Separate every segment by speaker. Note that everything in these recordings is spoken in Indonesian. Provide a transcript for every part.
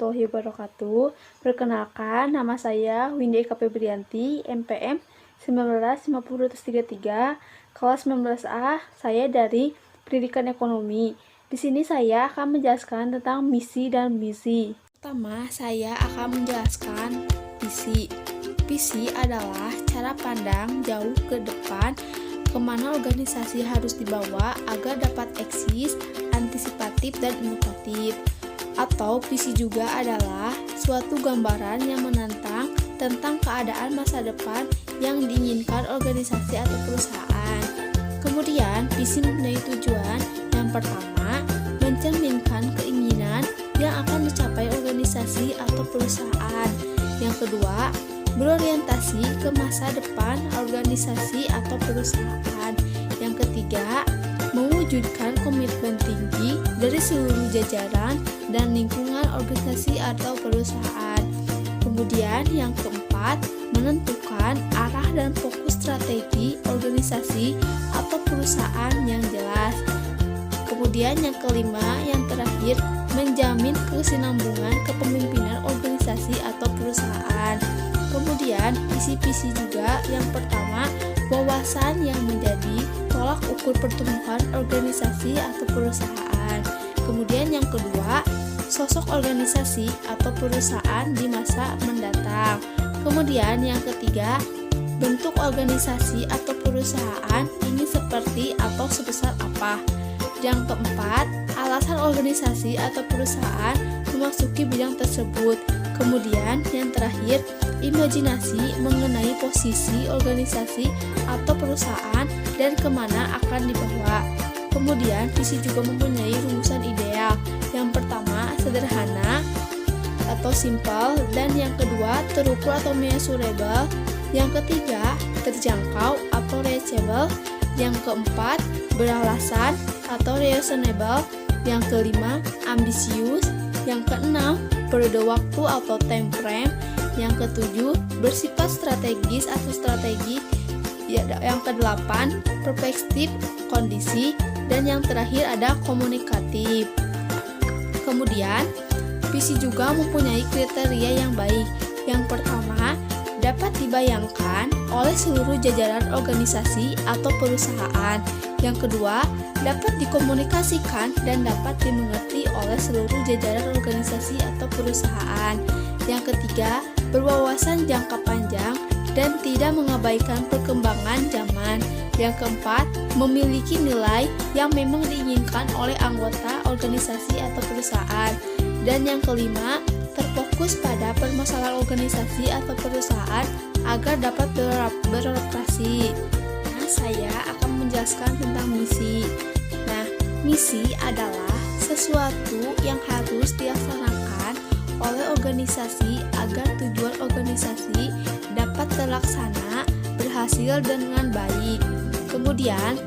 Speaker 1: warahmatullahi wabarakatuh. Perkenalkan, nama saya Windy Eka Febrianti, MPM 1950-33, kelas 19A. Saya dari Pendidikan Ekonomi. Di sini saya akan menjelaskan tentang misi dan visi. Pertama, saya akan menjelaskan visi. Visi adalah cara pandang jauh ke depan kemana organisasi harus dibawa agar dapat eksis, antisipatif, dan inovatif. Atau visi juga adalah suatu gambaran yang menantang tentang keadaan masa depan yang diinginkan organisasi atau perusahaan. Kemudian, visi mempunyai tujuan. Yang pertama, mencerminkan keinginan yang akan dicapai organisasi atau perusahaan. Yang kedua, berorientasi ke masa depan organisasi atau perusahaan. Yang ketiga, mewujudkan komitmen tinggi dari seluruh jajaran dan lingkungan organisasi atau perusahaan. Kemudian yang keempat, menentukan arah dan fokus strategi organisasi atau perusahaan yang jelas. Kemudian yang kelima, yang terakhir, menjamin kesinambungan kepemimpinan organisasi atau perusahaan. Kemudian visi-visi juga, yang pertama, wawasan yang menjadi tolak ukur pertumbuhan organisasi atau perusahaan. Kemudian yang kedua, sosok organisasi atau perusahaan di masa mendatang. Kemudian yang ketiga, bentuk organisasi atau perusahaan ini seperti atau sebesar apa. Yang keempat, alasan organisasi atau perusahaan memasuki bidang tersebut. Kemudian yang terakhir, imajinasi mengenai posisi organisasi atau perusahaan dan kemana akan dibawa. Kemudian visi juga mempunyai rumusan ideal. Yang pertama, sederhana atau simple, dan yang kedua, terukur atau measurable. Yang ketiga, terjangkau atau reachable. Yang keempat, beralasan atau reasonable. Yang kelima, ambisius. Yang keenam, periode waktu atau time frame. Yang ketujuh, bersifat strategis atau strategi. Yang kedelapan, perspektif kondisi. Dan yang terakhir ada komunikatif. Kemudian, visi juga mempunyai kriteria yang baik. Yang pertama, dapat dibayangkan oleh seluruh jajaran organisasi atau perusahaan. Yang kedua, dapat dikomunikasikan dan dapat dimengerti oleh seluruh jajaran organisasi atau perusahaan. Yang ketiga, berwawasan jangka panjang dan tidak mengabaikan perkembangan zaman. Yang keempat, memiliki nilai yang memang diinginkan oleh anggota organisasi atau perusahaan. Dan yang kelima, terfokus pada permasalahan organisasi atau perusahaan agar dapat beroperasi. Nah, saya akan menjelaskan tentang misi. Nah, misi adalah sesuatu yang harus dilaksanakan oleh organisasi agar tujuan organisasi dapat terlaksana berhasil dengan baik. Kemudian,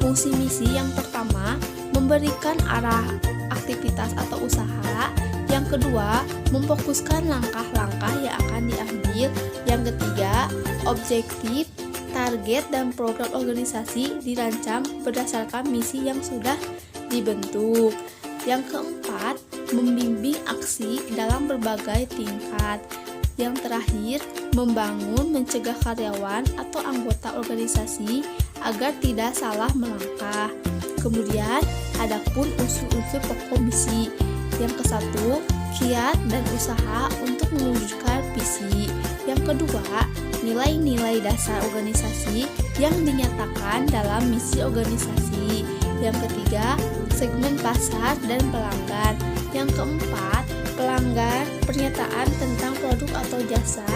Speaker 1: fungsi misi yang pertama, memberikan arah aktivitas atau usaha. Yang kedua, memfokuskan langkah-langkah yang akan diambil. Yang ketiga, objektif, target, dan program organisasi dirancang berdasarkan misi yang sudah dibentuk. Yang keempat, membimbing aksi dalam berbagai tingkat. Yang terakhir, membangun mencegah karyawan atau anggota organisasi agar tidak salah melangkah. Kemudian, adapun unsur-unsur pokok misi. Yang kesatu, kiat dan usaha untuk mewujudkan visi. Yang kedua, nilai-nilai dasar organisasi yang dinyatakan dalam misi organisasi. Yang ketiga, segmen pasar dan pelanggan. Yang keempat, pelanggan, pernyataan tentang produk atau jasa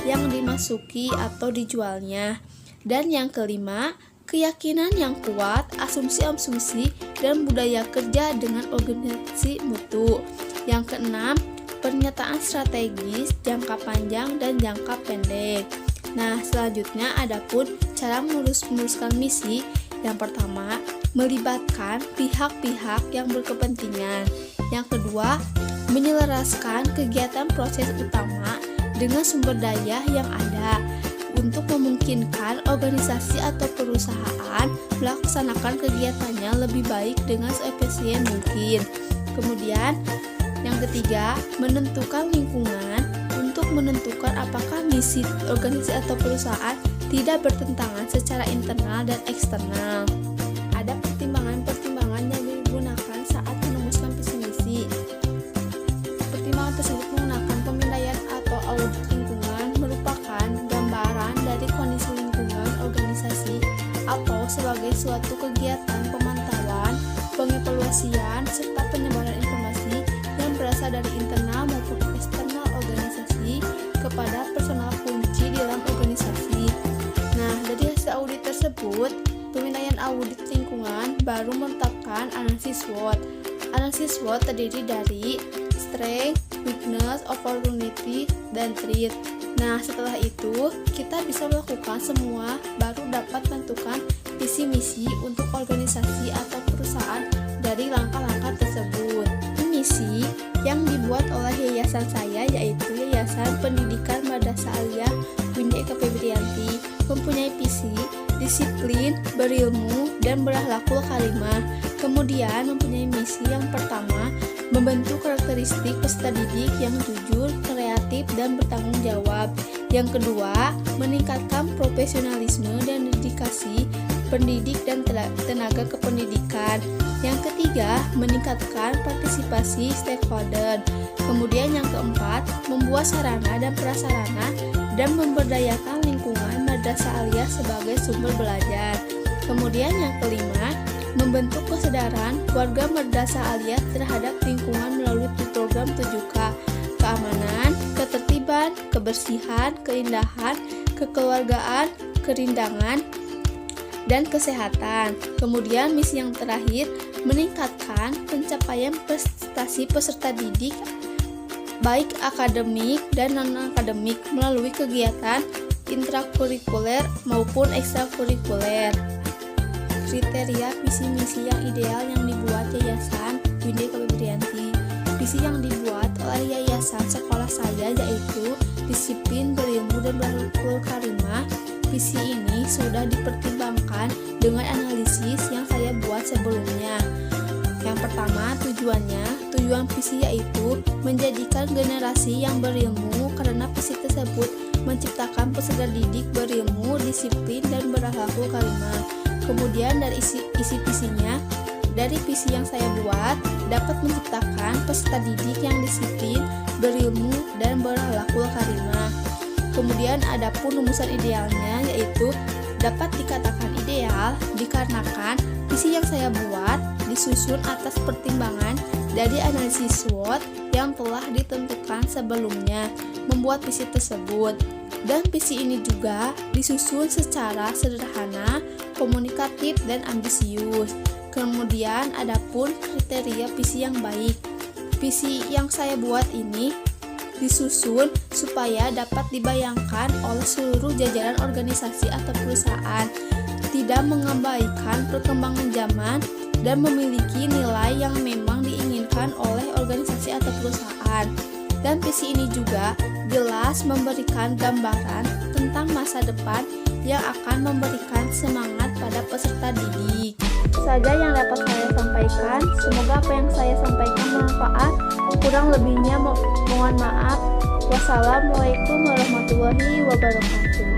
Speaker 1: yang dimasuki atau dijualnya. Dan yang kelima, keyakinan yang kuat, asumsi-asumsi, dan budaya kerja dengan organisasi mutu. Yang keenam, pernyataan strategis, jangka panjang, dan jangka pendek. Nah, selanjutnya adapun cara meneruskan misi. Yang pertama, melibatkan pihak-pihak yang berkepentingan. Yang kedua, menyelaraskan kegiatan proses utama dengan sumber daya yang ada untuk memungkinkan organisasi atau perusahaan melaksanakan kegiatannya lebih baik dengan seefisien mungkin. Kemudian, Yang ketiga, menentukan lingkungan. Untuk menentukan apakah misi organisasi atau perusahaan tidak bertentangan secara internal dan eksternal. Ada pertimbangan-pertimbangan yang digunakan saat merumuskan visi misi. Pertimbangan tersebut menggunakan pemilaian atau audit lingkungan merupakan gambaran dari kondisi lingkungan organisasi atau sebagai suatu kegiatan pemantauan, pengevaluasian, serta penyebaran informasi yang berasal dari internal maupun eksternal organisasi kepada personal kunci di dalam organisasi. Nah, dari hasil audit tersebut, penilaian audit lingkungan baru menetapkan analisis SWOT. Analisis SWOT terdiri dari strength, weakness, opportunity, dan threat. Nah, setelah itu, kita bisa melakukan semua baru dapat menentukan visi misi untuk organisasi atau perusahaan dari langkah-langkah tersebut. Misi yang dibuat oleh yayasan saya yaitu Yayasan Pendidikan Madrasah Aliyah Windy Eka Febrianti, mempunyai visi disiplin, berilmu, dan berakhlakul karimah. Kemudian mempunyai misi yang pertama, membentuk karakteristik peserta didik yang jujur, kreatif, dan bertanggung jawab. Yang kedua, meningkatkan profesionalisme dan dedikasi pendidik dan tenaga kependidikan. Yang ketiga, meningkatkan partisipasi stakeholder. Kemudian yang keempat, membuat sarana dan prasarana dan memberdayakan lingkungan Madrasah Aliyah sebagai sumber belajar. Kemudian yang kelima, membentuk kesadaran warga Madrasah Aliyah terhadap lingkungan melalui program 7K, keamanan, ketertiban, kebersihan, keindahan, kekeluargaan, kerindangan, dan kesehatan. Kemudian misi yang terakhir, meningkatkan pencapaian prestasi peserta didik baik akademik dan non-akademik melalui kegiatan intrakurikuler maupun ekstrakurikuler. Kriteria visi misi yang ideal yang dibuat Yayasan Windy Eka Febrianti. Visi yang dibuat oleh yayasan sekolah saya yaitu disiplin, berilmu, dan berakhlakul karimah. Visi ini sudah dipertimbangkan dengan analisis yang saya buat sebelumnya. Yang pertama, tujuan visi yaitu menjadikan generasi yang berilmu, karena visi tersebut menciptakan peserta didik berilmu, disiplin, dan berakhlakul karimah. Kemudian dari isi visinya, dari visi yang saya buat dapat menciptakan peserta didik yang disiplin, berilmu, dan berakhlakul karimah. Kemudian adapun rumusan idealnya yaitu dapat dikatakan ideal dikarenakan visi yang saya buat disusun atas pertimbangan dari analisis SWOT yang telah ditentukan sebelumnya membuat visi tersebut. Dan visi ini juga disusun secara sederhana, komunikatif, dan ambisius. Kemudian adapun kriteria visi yang baik. Visi yang saya buat ini disusun supaya dapat dibayangkan oleh seluruh jajaran organisasi atau perusahaan, tidak mengabaikan perkembangan zaman, dan memiliki nilai yang memang diinginkan oleh organisasi atau perusahaan. Dan visi ini juga jelas memberikan gambaran tentang masa depan yang akan memberikan semangat pada peserta didik. Saja yang dapat saya sampaikan, semoga apa yang saya sampaikan bermanfaat. Kurang lebihnya mohon maaf. Wassalamualaikum warahmatullahi wabarakatuh.